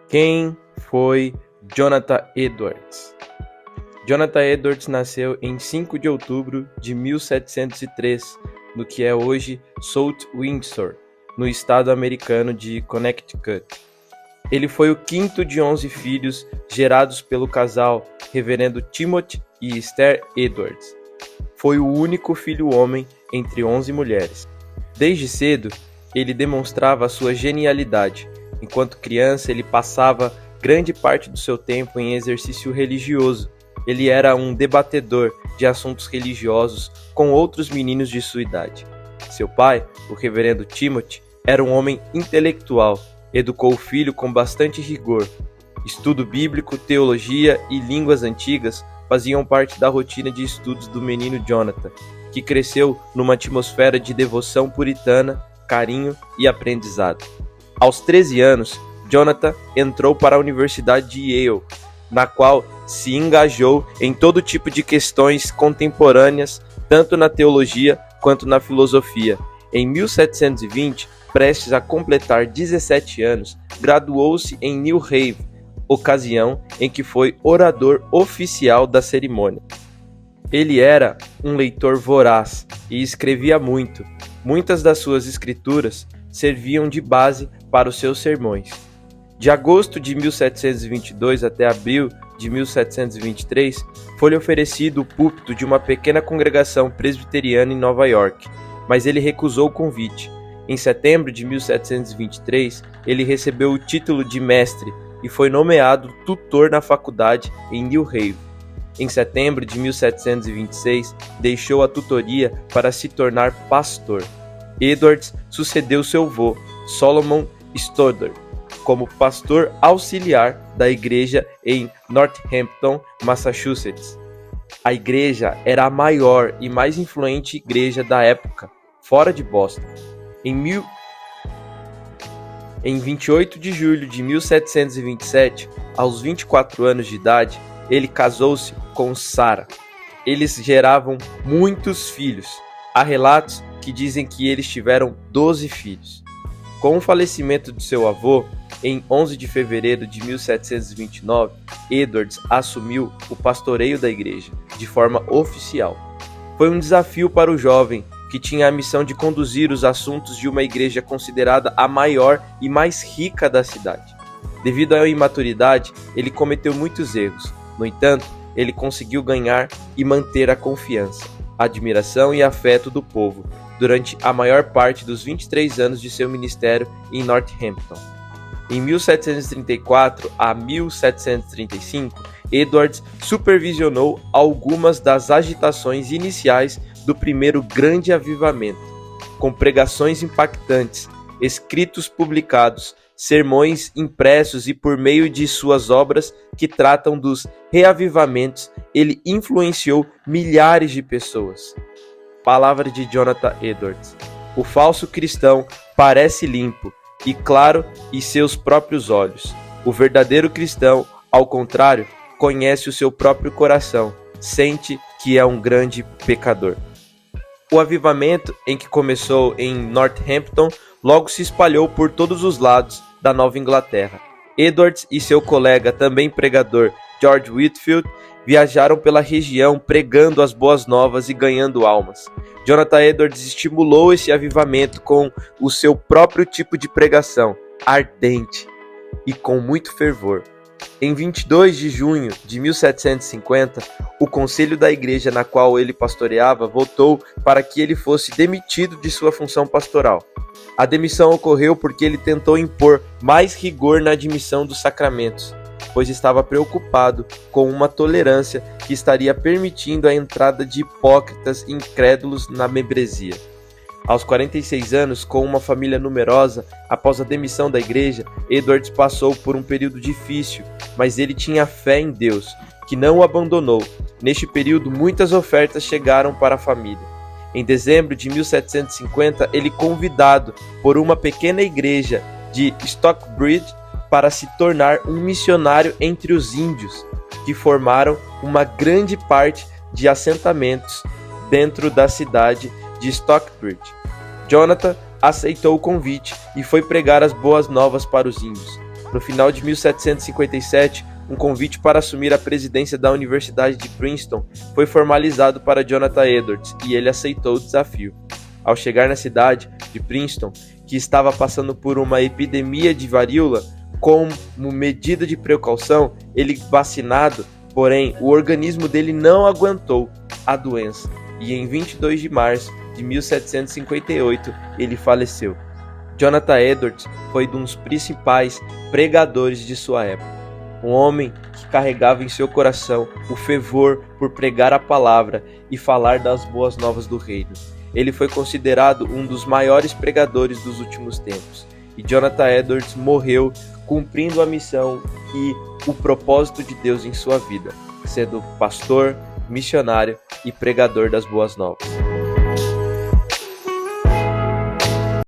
Quem foi Jonathan Edwards? Jonathan Edwards nasceu em 5 de outubro de 1703, no que é hoje South Windsor, no estado americano de Connecticut. Ele foi o quinto de 11 filhos gerados pelo casal Reverendo Timothy e Esther Edwards. Foi o único filho homem entre 11 mulheres. Desde cedo, ele demonstrava sua genialidade. Enquanto criança, ele passava grande parte do seu tempo em exercício religioso. Ele era um debatedor de assuntos religiosos com outros meninos de sua idade. Seu pai, o reverendo Timothy, era um homem intelectual. Educou o filho com bastante rigor. Estudo bíblico, teologia e línguas antigas faziam parte da rotina de estudos do menino Jonathan, que cresceu numa atmosfera de devoção puritana, carinho e aprendizado. Aos 13 anos, Jonathan entrou para a Universidade de Yale, na qual se engajou em todo tipo de questões contemporâneas, tanto na teologia quanto na filosofia. Em 1720, prestes a completar 17 anos, graduou-se em New Haven, ocasião em que foi orador oficial da cerimônia. Ele era um leitor voraz e escrevia muito. Muitas das suas escrituras serviam de base para os seus sermões. De agosto de 1722 até abril de 1723, foi-lhe oferecido o púlpito de uma pequena congregação presbiteriana em Nova York, mas ele recusou o convite. Em setembro de 1723, ele recebeu o título de mestre e foi nomeado tutor na faculdade em New Haven. Em setembro de 1726, deixou a tutoria para se tornar pastor. Edwards sucedeu seu avô, Solomon Stoddard, como pastor auxiliar da igreja em Northampton, Massachusetts. A igreja era a maior e mais influente igreja da época, fora de Boston. Em 28 de julho de 1727, aos 24 anos de idade, ele casou-se com Sarah. Eles geravam muitos filhos. Há relatos que dizem que eles tiveram 12 filhos. Com o falecimento de seu avô, em 11 de fevereiro de 1729, Edwards assumiu o pastoreio da igreja, de forma oficial. Foi um desafio para o jovem, que tinha a missão de conduzir os assuntos de uma igreja considerada a maior e mais rica da cidade. Devido à imaturidade, ele cometeu muitos erros. No entanto, ele conseguiu ganhar e manter a confiança, a admiração e afeto do povo durante a maior parte dos 23 anos de seu ministério em Northampton. Em 1734 a 1735, Edwards supervisionou algumas das agitações iniciais do primeiro grande avivamento, com pregações impactantes, escritos publicados, sermões impressos e por meio de suas obras que tratam dos reavivamentos, ele influenciou milhares de pessoas. Palavra de Jonathan Edwards. O falso cristão parece limpo e claro em seus próprios olhos. O verdadeiro cristão, ao contrário, conhece o seu próprio coração, sente que é um grande pecador. O avivamento, em que começou em Northampton, logo se espalhou por todos os lados da Nova Inglaterra. Edwards e seu colega, também pregador, George Whitefield, viajaram pela região pregando as boas novas e ganhando almas. Jonathan Edwards estimulou esse avivamento com o seu próprio tipo de pregação, ardente e com muito fervor. Em 22 de junho de 1750, o conselho da igreja na qual ele pastoreava votou para que ele fosse demitido de sua função pastoral. A demissão ocorreu porque ele tentou impor mais rigor na admissão dos sacramentos, pois estava preocupado com uma tolerância que estaria permitindo a entrada de hipócritas e incrédulos na membresia. Aos 46 anos, com uma família numerosa, após a demissão da igreja, Edwards passou por um período difícil, mas ele tinha fé em Deus, que não o abandonou. Neste período, muitas ofertas chegaram para a família. Em dezembro de 1750, ele convidado por uma pequena igreja de Stockbridge para se tornar um missionário entre os índios, que formaram uma grande parte de assentamentos dentro da cidade de Stockbridge. Jonathan aceitou o convite e foi pregar as boas novas para os índios. No final de 1757, um convite para assumir a presidência da Universidade de Princeton foi formalizado para Jonathan Edwards e ele aceitou o desafio. Ao chegar na cidade de Princeton, que estava passando por uma epidemia de varíola, como medida de precaução, ele vacinado, porém o organismo dele não aguentou a doença e em 22 de março de 1758 ele faleceu. Jonathan Edwards foi um dos principais pregadores de sua época, um homem que carregava em seu coração o fervor por pregar a palavra e falar das boas novas do reino. Ele foi considerado um dos maiores pregadores dos últimos tempos, e Jonathan Edwards morreu cumprindo a missão e o propósito de Deus em sua vida, sendo pastor, missionário e pregador das boas novas.